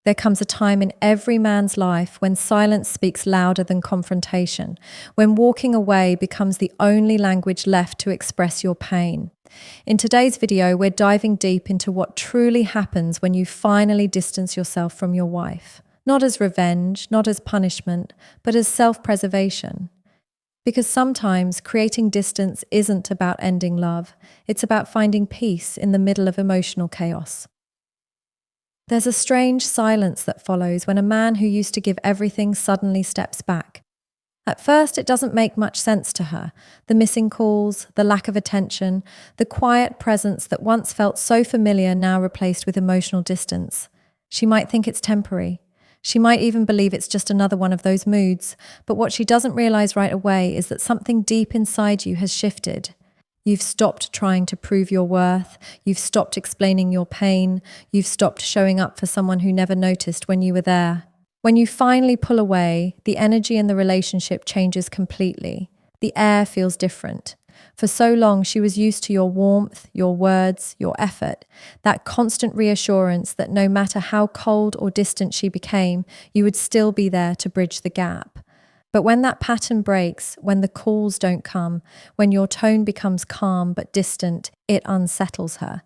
There comes a time in every man's life when silence speaks louder than confrontation, when walking away becomes the only language left to express your pain. In today's video, we're diving deep into what truly happens when you finally distance yourself from your wife. Not as revenge, not as punishment, but as self-preservation. Because sometimes creating distance isn't about ending love, it's about finding peace in the middle of emotional chaos. There's a strange silence that follows when a man who used to give everything suddenly steps back. At first, it doesn't make much sense to her. The missing calls, the lack of attention, the quiet presence that once felt so familiar now replaced with emotional distance. She might think it's temporary. She might even believe it's just another one of those moods, but what she doesn't realize right away is that something deep inside you has shifted. You've stopped trying to prove your worth, you've stopped explaining your pain, you've stopped showing up for someone who never noticed when you were there. When you finally pull away, the energy in the relationship changes completely. The air feels different. For so long, she was used to your warmth, your words, your effort, that constant reassurance that no matter how cold or distant she became, you would still be there to bridge the gap. But when that pattern breaks, when the calls don't come, when your tone becomes calm but distant, it unsettles her.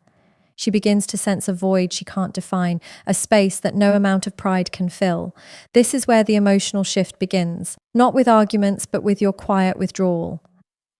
She begins to sense a void she can't define, a space that no amount of pride can fill. This is where the emotional shift begins, not with arguments, but with your quiet withdrawal.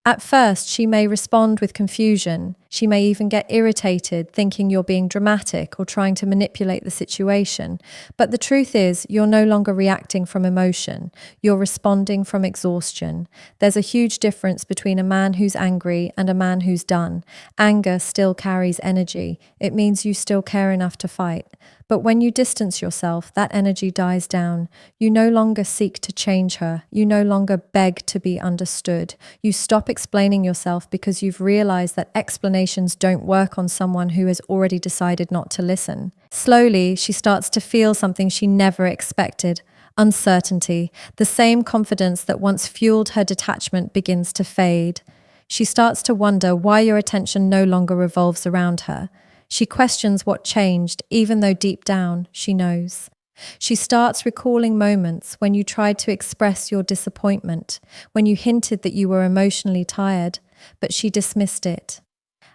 At first, she may respond with confusion. She may even get irritated, thinking you're being dramatic or trying to manipulate the situation. But the truth is, you're no longer reacting from emotion. You're responding from exhaustion. There's a huge difference between a man who's angry and a man who's done. Anger still carries energy. It means you still care enough to fight. But when you distance yourself, that energy dies down. You no longer seek to change her. You no longer beg to be understood. You stop explaining yourself because you've realized that explanations don't work on someone who has already decided not to listen. Slowly, she starts to feel something she never expected. Uncertainty. The same confidence that once fueled her detachment begins to fade. She starts to wonder why your attention no longer revolves around her. She questions what changed, even though deep down she knows. She starts recalling moments when you tried to express your disappointment, when you hinted that you were emotionally tired, but she dismissed it.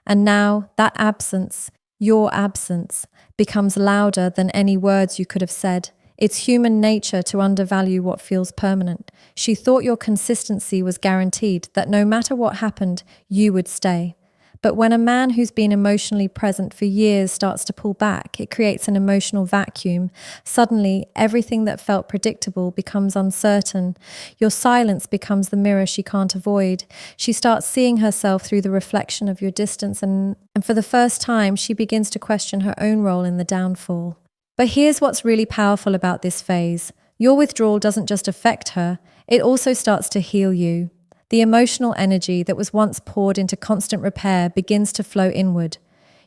And now that absence, your absence, becomes louder than any words you could have said. It's human nature to undervalue what feels permanent. She thought your consistency was guaranteed, that no matter what happened, you would stay. But when a man who's been emotionally present for years starts to pull back, it creates an emotional vacuum. Suddenly, everything that felt predictable becomes uncertain. Your silence becomes the mirror she can't avoid. She starts seeing herself through the reflection of your distance, and for the first time, she begins to question her own role in the downfall. But here's what's really powerful about this phase. Your withdrawal doesn't just affect her, it also starts to heal you. The emotional energy that was once poured into constant repair begins to flow inward.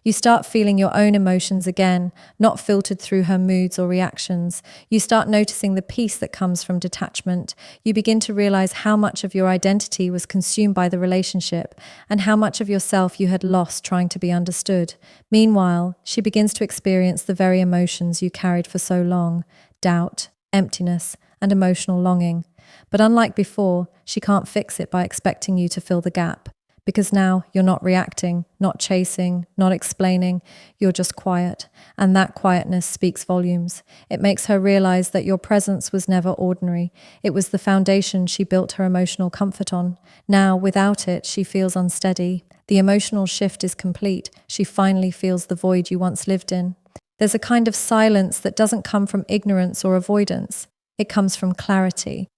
You start feeling your own emotions again, not filtered through her moods or reactions. You start noticing the peace that comes from detachment. You begin to realize how much of your identity was consumed by the relationship and how much of yourself you had lost trying to be understood. Meanwhile, she begins to experience the very emotions you carried for so long: doubt, emptiness, and emotional longing. But unlike before, she can't fix it by expecting you to fill the gap. Because now you're not reacting, not chasing, not explaining, you're just quiet. And that quietness speaks volumes. It makes her realize that your presence was never ordinary. It was the foundation she built her emotional comfort on. Now, without it, she feels unsteady. The emotional shift is complete. She finally feels the void you once lived in. There's a kind of silence that doesn't come from ignorance or avoidance. It comes from clarity.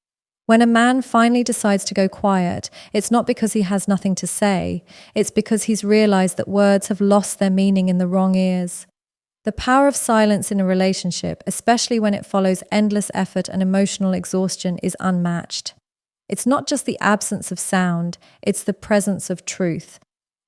When a man finally decides to go quiet, it's not because he has nothing to say. It's because he's realized that words have lost their meaning in the wrong ears. The power of silence in a relationship, especially when it follows endless effort and emotional exhaustion, is unmatched. It's not just the absence of sound, it's the presence of truth.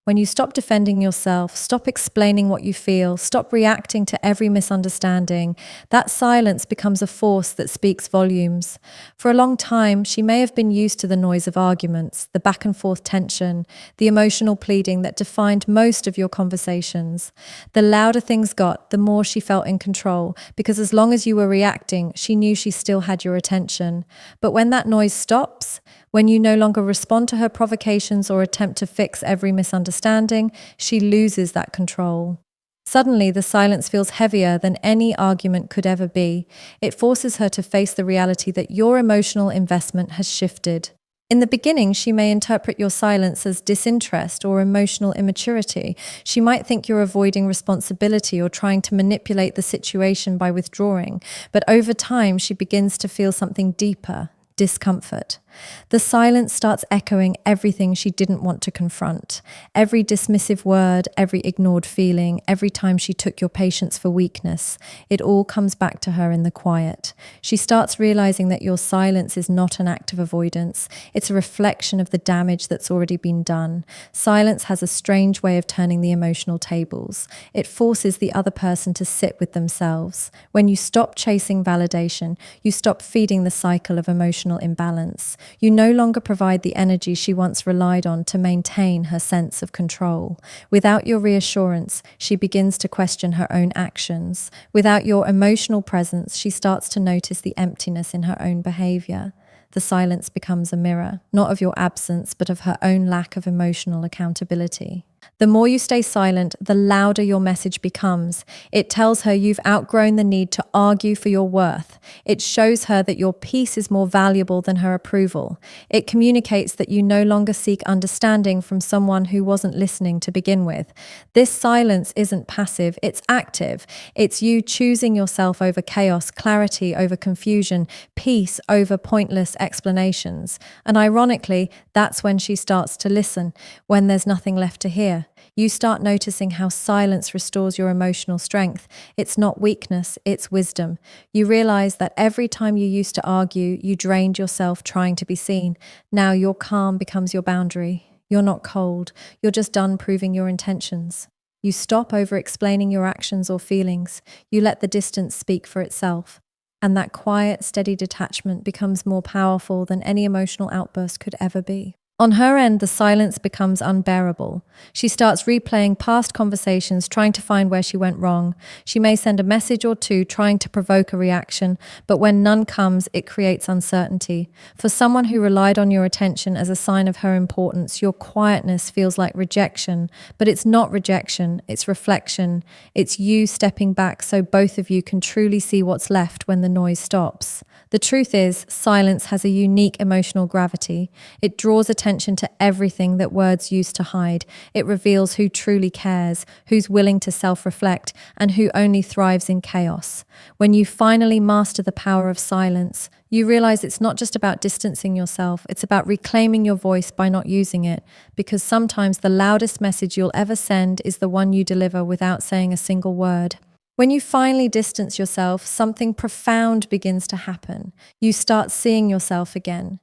When you stop defending yourself, stop explaining what you feel, stop reacting to every misunderstanding, that silence becomes a force that speaks volumes. For a long time, she may have been used to the noise of arguments, the back and forth tension, the emotional pleading that defined most of your conversations. The louder things got, the more she felt in control, because as long as you were reacting, she knew she still had your attention. But when that noise stops, when you no longer respond to her provocations or attempt to fix every misunderstanding, she loses that control. Suddenly, the silence feels heavier than any argument could ever be. It forces her to face the reality that your emotional investment has shifted. In the beginning, she may interpret your silence as disinterest or emotional immaturity. She might think you're avoiding responsibility or trying to manipulate the situation by withdrawing. But over time, she begins to feel something deeper: discomfort. The silence starts echoing everything she didn't want to confront. Every dismissive word, every ignored feeling, every time she took your patience for weakness, it all comes back to her in the quiet. She starts realizing that your silence is not an act of avoidance. It's a reflection of the damage that's already been done. Silence has a strange way of turning the emotional tables. It forces the other person to sit with themselves. When you stop chasing validation, you stop feeding the cycle of emotional imbalance. You no longer provide the energy she once relied on to maintain her sense of control. Without your reassurance, she begins to question her own actions. Without your emotional presence, she starts to notice the emptiness in her own behavior. The silence becomes a mirror, not of your absence, but of her own lack of emotional accountability. The more you stay silent, the louder your message becomes. It tells her you've outgrown the need to argue for your worth. It shows her that your peace is more valuable than her approval. It communicates that you no longer seek understanding from someone who wasn't listening to begin with. This silence isn't passive, it's active. It's you choosing yourself over chaos, clarity over confusion, peace over pointless explanations. And ironically, that's when she starts to listen, when there's nothing left to hear. You start noticing how silence restores your emotional strength. It's not weakness, it's wisdom. You realize that every time you used to argue, you drained yourself trying to be seen. Now your calm becomes your boundary. You're not cold, you're just done proving your intentions. You stop over-explaining your actions or feelings. You let the distance speak for itself. And that quiet, steady detachment becomes more powerful than any emotional outburst could ever be. On her end, the silence becomes unbearable. She starts replaying past conversations, trying to find where she went wrong. She may send a message or two, trying to provoke a reaction, but when none comes, it creates uncertainty. For someone who relied on your attention as a sign of her importance, your quietness feels like rejection. But it's not rejection, it's reflection. It's you stepping back so both of you can truly see what's left when the noise stops. The truth is, silence has a unique emotional gravity. It draws attention to everything that words used to hide. It reveals who truly cares, who's willing to self-reflect, and who only thrives in chaos. When you finally master the power of silence, you realize it's not just about distancing yourself, it's about reclaiming your voice by not using it, because sometimes the loudest message you'll ever send is the one you deliver without saying a single word. When you finally distance yourself, something profound begins to happen. You start seeing yourself again.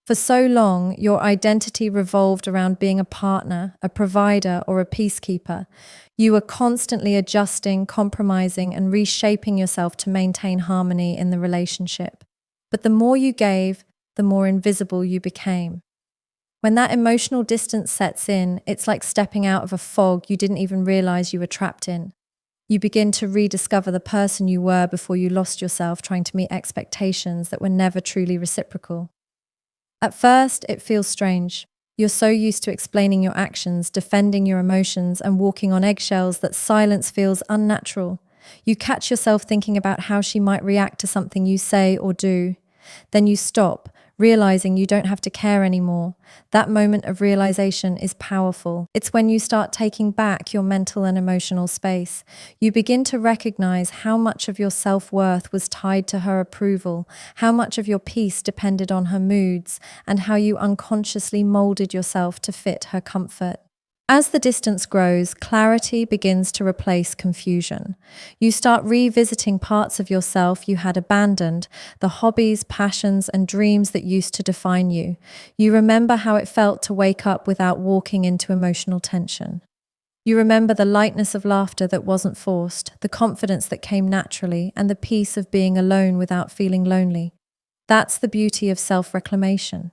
For so long, your identity revolved around being a partner, a provider, or a peacekeeper. You were constantly adjusting, compromising, and reshaping yourself to maintain harmony in the relationship. But the more you gave, the more invisible you became. When that emotional distance sets in, it's like stepping out of a fog you didn't even realize you were trapped in. You begin to rediscover the person you were before you lost yourself trying to meet expectations that were never truly reciprocal. At first, it feels strange. You're so used to explaining your actions, defending your emotions, and walking on eggshells that silence feels unnatural. You catch yourself thinking about how she might react to something you say or do. Then you stop, realizing you don't have to care anymore. That moment of realization is powerful. It's when you start taking back your mental and emotional space. You begin to recognize how much of your self-worth was tied to her approval, how much of your peace depended on her moods, and how you unconsciously molded yourself to fit her comfort. As the distance grows, clarity begins to replace confusion. You start revisiting parts of yourself you had abandoned, the hobbies, passions, and dreams that used to define you. You remember how it felt to wake up without walking into emotional tension. You remember the lightness of laughter that wasn't forced, the confidence that came naturally, and the peace of being alone without feeling lonely. That's the beauty of self-reclamation.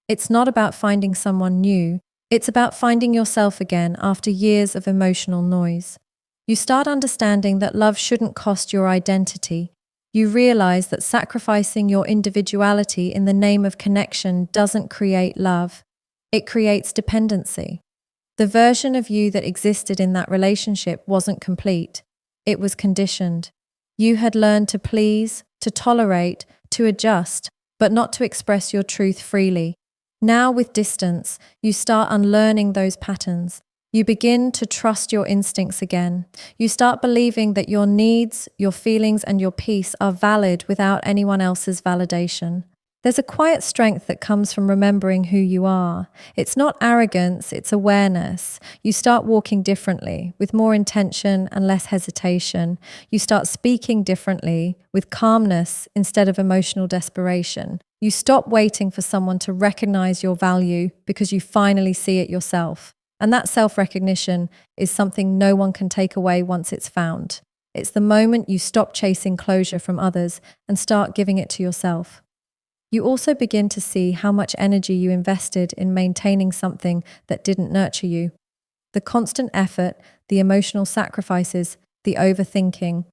It's not about finding someone new, it's about finding yourself again after years of emotional noise. You start understanding that love shouldn't cost your identity. You realize that sacrificing your individuality in the name of connection doesn't create love. It creates dependency. The version of you that existed in that relationship wasn't complete. It was conditioned. You had learned to please, to tolerate, to adjust, but not to express your truth freely. Now, with distance, you start unlearning those patterns. You begin to trust your instincts again. You start believing that your needs, your feelings, and your peace are valid without anyone else's validation. There's a quiet strength that comes from remembering who you are. It's not arrogance, it's awareness. You start walking differently, with more intention and less hesitation. You start speaking differently, with calmness instead of emotional desperation. You stop waiting for someone to recognize your value because you finally see it yourself. And that self-recognition is something no one can take away once it's found. It's the moment you stop chasing closure from others and start giving it to yourself. You also begin to see how much energy you invested in maintaining something that didn't nurture you. The constant effort, the emotional sacrifices, the overthinking,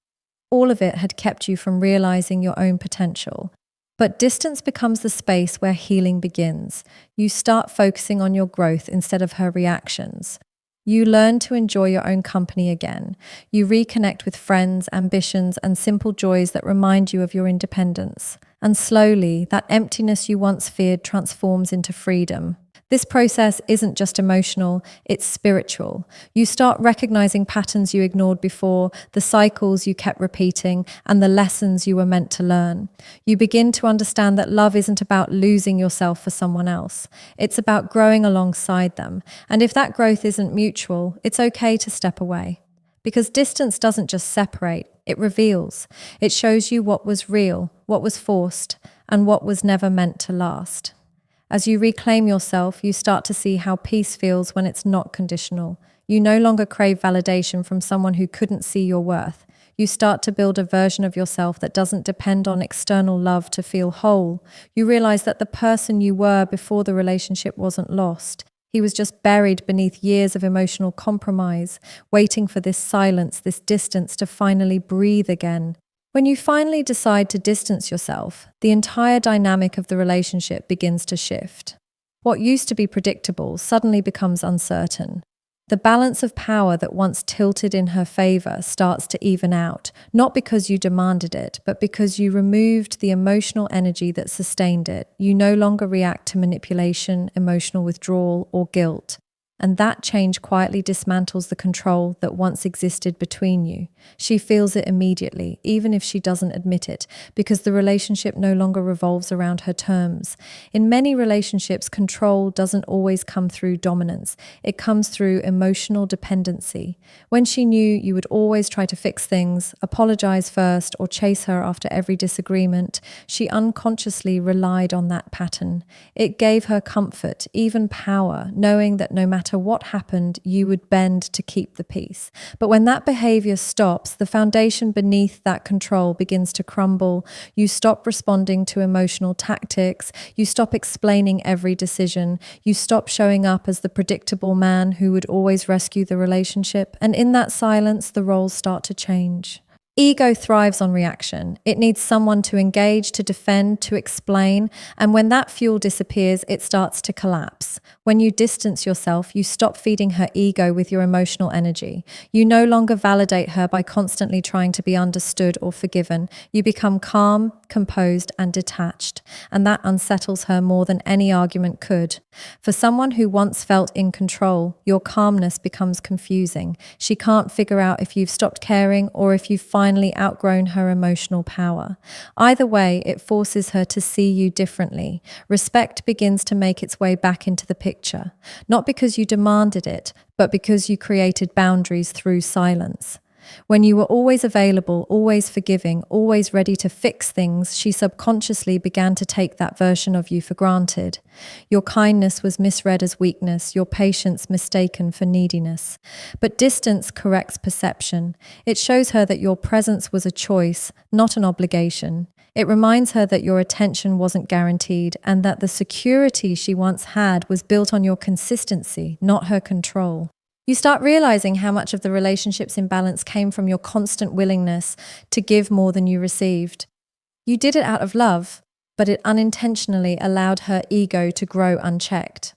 all of it had kept you from realizing your own potential. But distance becomes the space where healing begins. You start focusing on your growth instead of her reactions. You learn to enjoy your own company again. You reconnect with friends, ambitions, and simple joys that remind you of your independence. And slowly, that emptiness you once feared transforms into freedom. This process isn't just emotional, it's spiritual. You start recognizing patterns you ignored before, the cycles you kept repeating, and the lessons you were meant to learn. You begin to understand that love isn't about losing yourself for someone else. It's about growing alongside them. And if that growth isn't mutual, it's okay to step away. Because distance doesn't just separate, it reveals. It shows you what was real, what was forced, and what was never meant to last. As you reclaim yourself, you start to see how peace feels when it's not conditional. You no longer crave validation from someone who couldn't see your worth. You start to build a version of yourself that doesn't depend on external love to feel whole. You realize that the person you were before the relationship wasn't lost. He was just buried beneath years of emotional compromise, waiting for this silence, this distance to finally breathe again. When you finally decide to distance yourself, the entire dynamic of the relationship begins to shift. What used to be predictable suddenly becomes uncertain. The balance of power that once tilted in her favor starts to even out, not because you demanded it, but because you removed the emotional energy that sustained it. You no longer react to manipulation, emotional withdrawal, or guilt. And that change quietly dismantles the control that once existed between you. She feels it immediately, even if she doesn't admit it, because the relationship no longer revolves around her terms. In many relationships, control doesn't always come through dominance. It comes through emotional dependency. When she knew you would always try to fix things, apologize first, or chase her after every disagreement, she unconsciously relied on that pattern. It gave her comfort, even power, knowing that no matter what happened, you would bend to keep the peace. But when that behavior stops, the foundation beneath that control begins to crumble. You stop responding to emotional tactics. You stop explaining every decision. You stop showing up as the predictable man who would always rescue the relationship. And in that silence, the roles start to change. Ego thrives on reaction. It needs someone to engage, to defend, to explain, and when that fuel disappears, it starts to collapse. When you distance yourself, you stop feeding her ego with your emotional energy. You no longer validate her by constantly trying to be understood or forgiven. You become calm, composed, and detached, and that unsettles her more than any argument could. For someone who once felt in control, your calmness becomes confusing. She can't figure out if you've stopped caring or if you've finally outgrown her emotional power. Either way, it forces her to see you differently. Respect begins to make its way back into the picture, not because you demanded it, but because you created boundaries through silence. When you were always available, always forgiving, always ready to fix things, she subconsciously began to take that version of you for granted. Your kindness was misread as weakness, your patience mistaken for neediness. But distance corrects perception. It shows her that your presence was a choice, not an obligation. It reminds her that your attention wasn't guaranteed and that the security she once had was built on your consistency, not her control. You start realizing how much of the relationship's imbalance came from your constant willingness to give more than you received. You did it out of love, but it unintentionally allowed her ego to grow unchecked.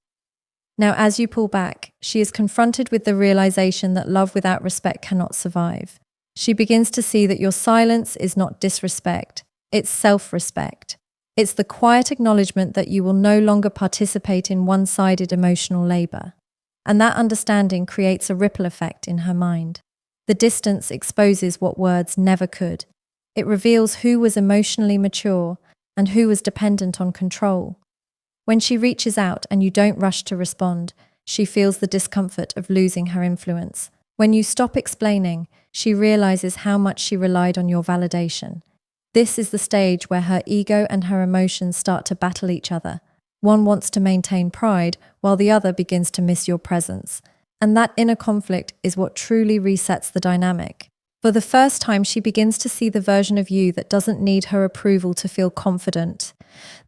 Now, as you pull back, she is confronted with the realization that love without respect cannot survive. She begins to see that your silence is not disrespect, it's self-respect. It's the quiet acknowledgement that you will no longer participate in one-sided emotional labor. And that understanding creates a ripple effect in her mind. The distance exposes what words never could. It reveals who was emotionally mature and who was dependent on control. When she reaches out and you don't rush to respond, she feels the discomfort of losing her influence. When you stop explaining, she realizes how much she relied on your validation. This is the stage where her ego and her emotions start to battle each other. One wants to maintain pride, while the other begins to miss your presence. And that inner conflict is what truly resets the dynamic. For the first time, she begins to see the version of you that doesn't need her approval to feel confident.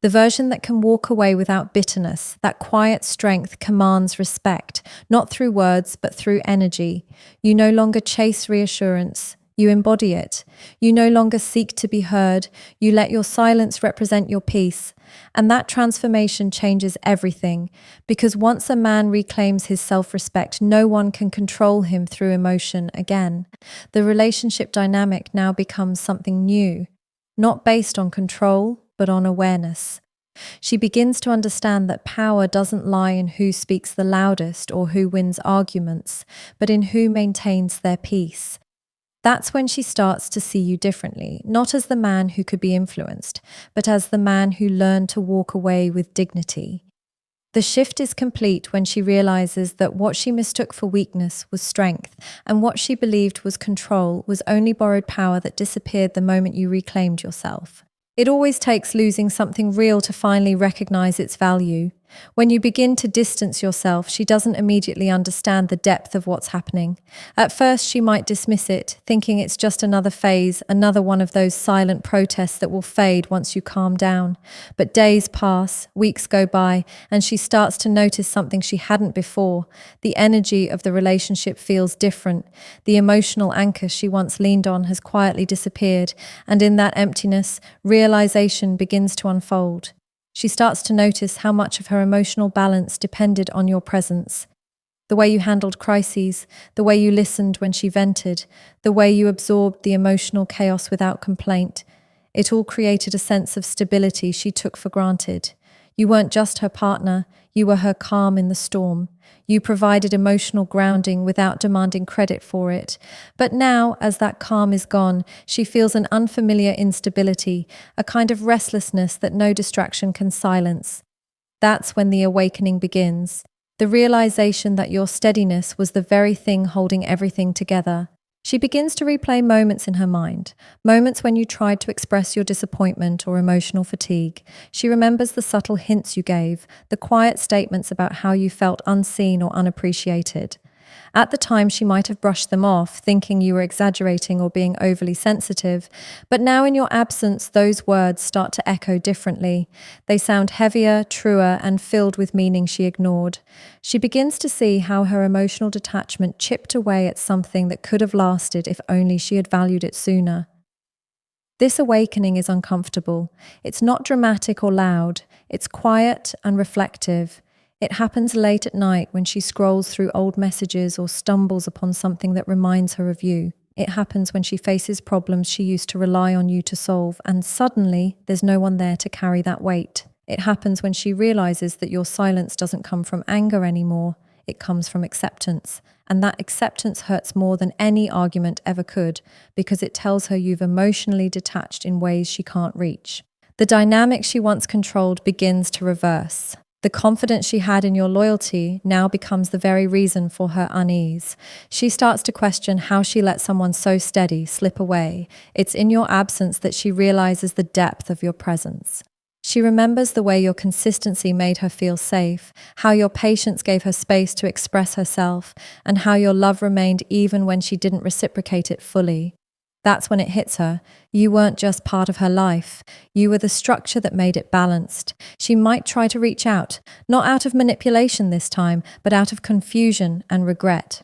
The version that can walk away without bitterness, that quiet strength commands respect, not through words, but through energy. You no longer chase reassurance. You embody it. You no longer seek to be heard. You let your silence represent your peace. And that transformation changes everything, because once a man reclaims his self-respect, no one can control him through emotion again. The relationship dynamic now becomes something new, not based on control, but on awareness. She begins to understand that power doesn't lie in who speaks the loudest or who wins arguments, but in who maintains their peace. That's when she starts to see you differently, not as the man who could be influenced, but as the man who learned to walk away with dignity. The shift is complete when she realizes that what she mistook for weakness was strength, and what she believed was control was only borrowed power that disappeared the moment you reclaimed yourself. It always takes losing something real to finally recognize its value. When you begin to distance yourself, she doesn't immediately understand the depth of what's happening. At first, she might dismiss it, thinking it's just another phase, another one of those silent protests that will fade once you calm down. But days pass, weeks go by, and she starts to notice something she hadn't before. The energy of the relationship feels different. The emotional anchor she once leaned on has quietly disappeared, and in that emptiness, realization begins to unfold. She starts to notice how much of her emotional balance depended on your presence. The way you handled crises, the way you listened when she vented, the way you absorbed the emotional chaos without complaint. It all created a sense of stability she took for granted. You weren't just her partner, you were her calm in the storm. You provided emotional grounding without demanding credit for it. But now, as that calm is gone, she feels an unfamiliar instability, a kind of restlessness that no distraction can silence. That's when the awakening begins. The realization that your steadiness was the very thing holding everything together. She begins to replay moments in her mind, moments when you tried to express your disappointment or emotional fatigue. She remembers the subtle hints you gave, the quiet statements about how you felt unseen or unappreciated. At the time, she might have brushed them off, thinking you were exaggerating or being overly sensitive. But now in your absence, those words start to echo differently. They sound heavier, truer, and filled with meaning she ignored. She begins to see how her emotional detachment chipped away at something that could have lasted if only she had valued it sooner. This awakening is uncomfortable. It's not dramatic or loud. It's quiet and reflective. It happens late at night when she scrolls through old messages or stumbles upon something that reminds her of you. It happens when she faces problems she used to rely on you to solve, and suddenly there's no one there to carry that weight. It happens when she realizes that your silence doesn't come from anger anymore. it comes from acceptance. And that acceptance hurts more than any argument ever could, because it tells her you've emotionally detached in ways she can't reach. The dynamic she once controlled begins to reverse. The confidence she had in your loyalty now becomes the very reason for her unease. She starts to question how she let someone so steady slip away. It's in your absence that she realizes the depth of your presence. She remembers the way your consistency made her feel safe, how your patience gave her space to express herself, and how your love remained even when she didn't reciprocate it fully. That's when it hits her. You weren't just part of her life. You were the structure that made it balanced. She might try to reach out, not out of manipulation this time, but out of confusion and regret.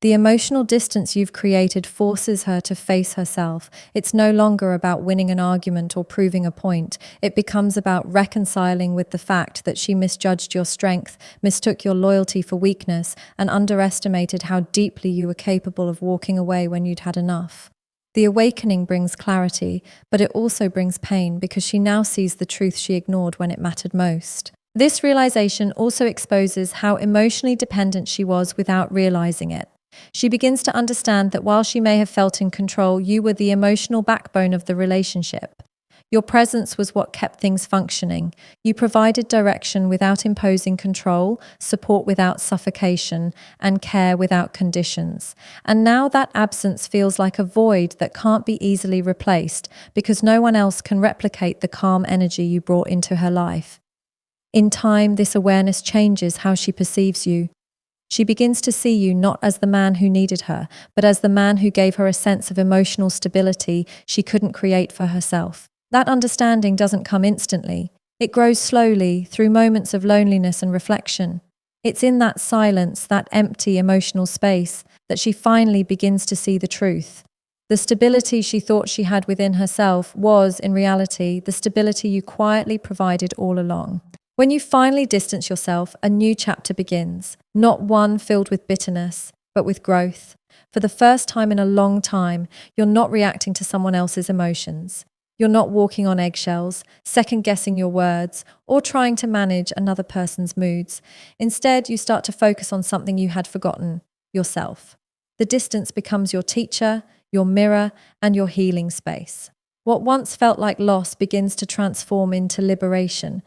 The emotional distance you've created forces her to face herself. It's no longer about winning an argument or proving a point. It becomes about reconciling with the fact that she misjudged your strength, mistook your loyalty for weakness, and underestimated how deeply you were capable of walking away when you'd had enough. The awakening brings clarity, but it also brings pain because she now sees the truth she ignored when it mattered most. This realization also exposes how emotionally dependent she was without realizing it. She begins to understand that while she may have felt in control, you were the emotional backbone of the relationship. Your presence was what kept things functioning. You provided direction without imposing control, support without suffocation, and care without conditions. And now that absence feels like a void that can't be easily replaced because no one else can replicate the calm energy you brought into her life. In time, this awareness changes how she perceives you. She begins to see you not as the man who needed her, but as the man who gave her a sense of emotional stability she couldn't create for herself. That understanding doesn't come instantly. It grows slowly, through moments of loneliness and reflection. It's in that silence, that empty emotional space, that she finally begins to see the truth. The stability she thought she had within herself was, in reality, the stability you quietly provided all along. When you finally distance yourself, a new chapter begins, not one filled with bitterness, but with growth. For the first time in a long time, you're not reacting to someone else's emotions. You're not walking on eggshells, second-guessing your words, or trying to manage another person's moods. Instead, you start to focus on something you had forgotten, yourself. The distance becomes your teacher, your mirror, and your healing space. What once felt like loss begins to transform into liberation.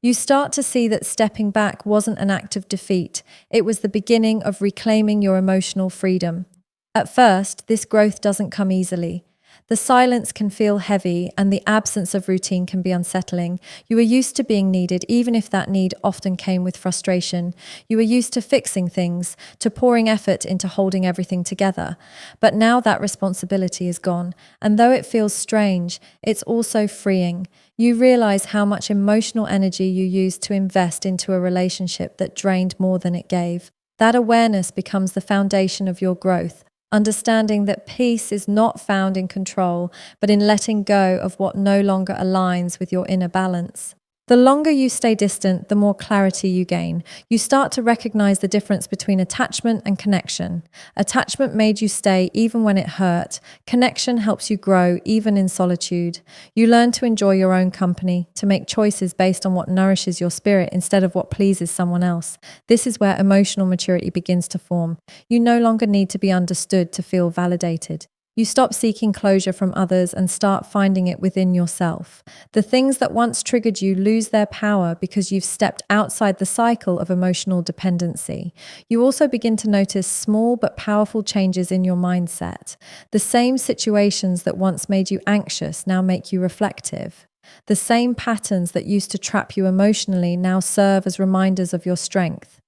You start to see that stepping back wasn't an act of defeat. It was the beginning of reclaiming your emotional freedom. At first, this growth doesn't come easily. The silence can feel heavy, and the absence of routine can be unsettling. You are used to being needed, even if that need often came with frustration. You are used to fixing things, to pouring effort into holding everything together. But now that responsibility is gone, and though it feels strange, it's also freeing. You realize how much emotional energy you used to invest into a relationship that drained more than it gave. That awareness becomes the foundation of your growth. Understanding that peace is not found in control, but in letting go of what no longer aligns with your inner balance. The longer you stay distant, the more clarity you gain. You start to recognize the difference between attachment and connection. Attachment made you stay even when it hurt. Connection helps you grow even in solitude. You learn to enjoy your own company, to make choices based on what nourishes your spirit instead of what pleases someone else. This is where emotional maturity begins to form. You no longer need to be understood to feel validated. You stop seeking closure from others and start finding it within yourself. The things that once triggered you lose their power because you've stepped outside the cycle of emotional dependency. You also begin to notice small but powerful changes in your mindset. The same situations that once made you anxious now make you reflective. The same patterns that used to trap you emotionally now serve as reminders of your strength.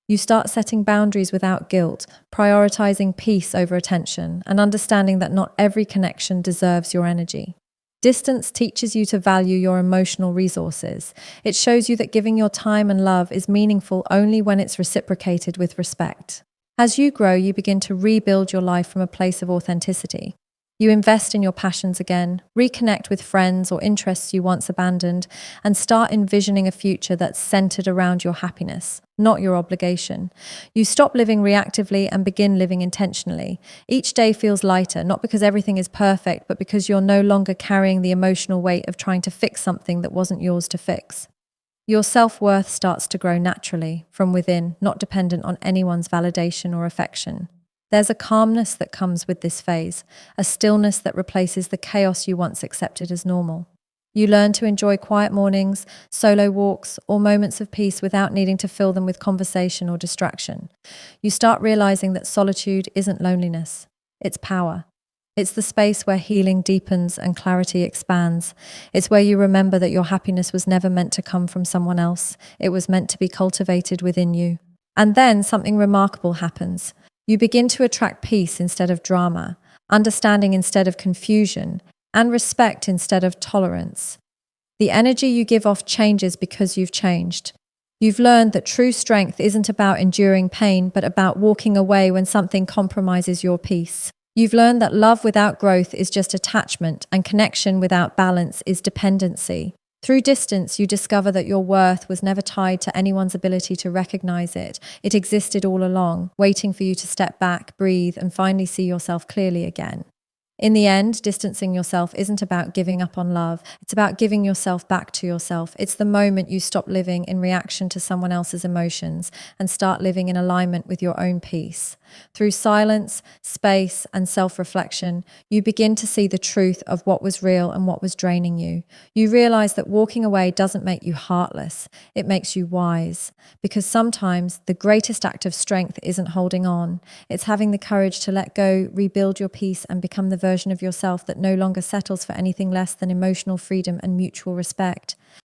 You start setting boundaries without guilt, prioritizing peace over attention, and understanding that not every connection deserves your energy. Distance teaches you to value your emotional resources. It shows you that giving your time and love is meaningful only when it's reciprocated with respect. As you grow, you begin to rebuild your life from a place of authenticity. You invest in your passions again, reconnect with friends or interests you once abandoned, and start envisioning a future that's centered around your happiness, not your obligation. You stop living reactively and begin living intentionally. Each day feels lighter, not because everything is perfect, but because you're no longer carrying the emotional weight of trying to fix something that wasn't yours to fix. Your self-worth starts to grow naturally from within, not dependent on anyone's validation or affection. There's a calmness that comes with this phase, a stillness that replaces the chaos you once accepted as normal. You learn to enjoy quiet mornings, solo walks, or moments of peace without needing to fill them with conversation or distraction. You start realizing that solitude isn't loneliness, it's power. It's the space where healing deepens and clarity expands. It's where you remember that your happiness was never meant to come from someone else. It was meant to be cultivated within you. And then something remarkable happens. You begin to attract peace instead of drama, understanding instead of confusion, and respect instead of tolerance. The energy you give off changes because you've changed. You've learned that true strength isn't about enduring pain, but about walking away when something compromises your peace. You've learned that love without growth is just attachment, and connection without balance is dependency. Through distance, you discover that your worth was never tied to anyone's ability to recognize it. It existed all along, waiting for you to step back, breathe, and finally see yourself clearly again. In the end, distancing yourself isn't about giving up on love. It's about giving yourself back to yourself. It's the moment you stop living in reaction to someone else's emotions and start living in alignment with your own peace. Through silence, space, and self-reflection, you begin to see the truth of what was real and what was draining you. You realize that walking away doesn't make you heartless. It makes you wise. Because sometimes the greatest act of strength isn't holding on. It's having the courage to let go, rebuild your peace, and become the version of yourself that no longer settles for anything less than emotional freedom and mutual respect.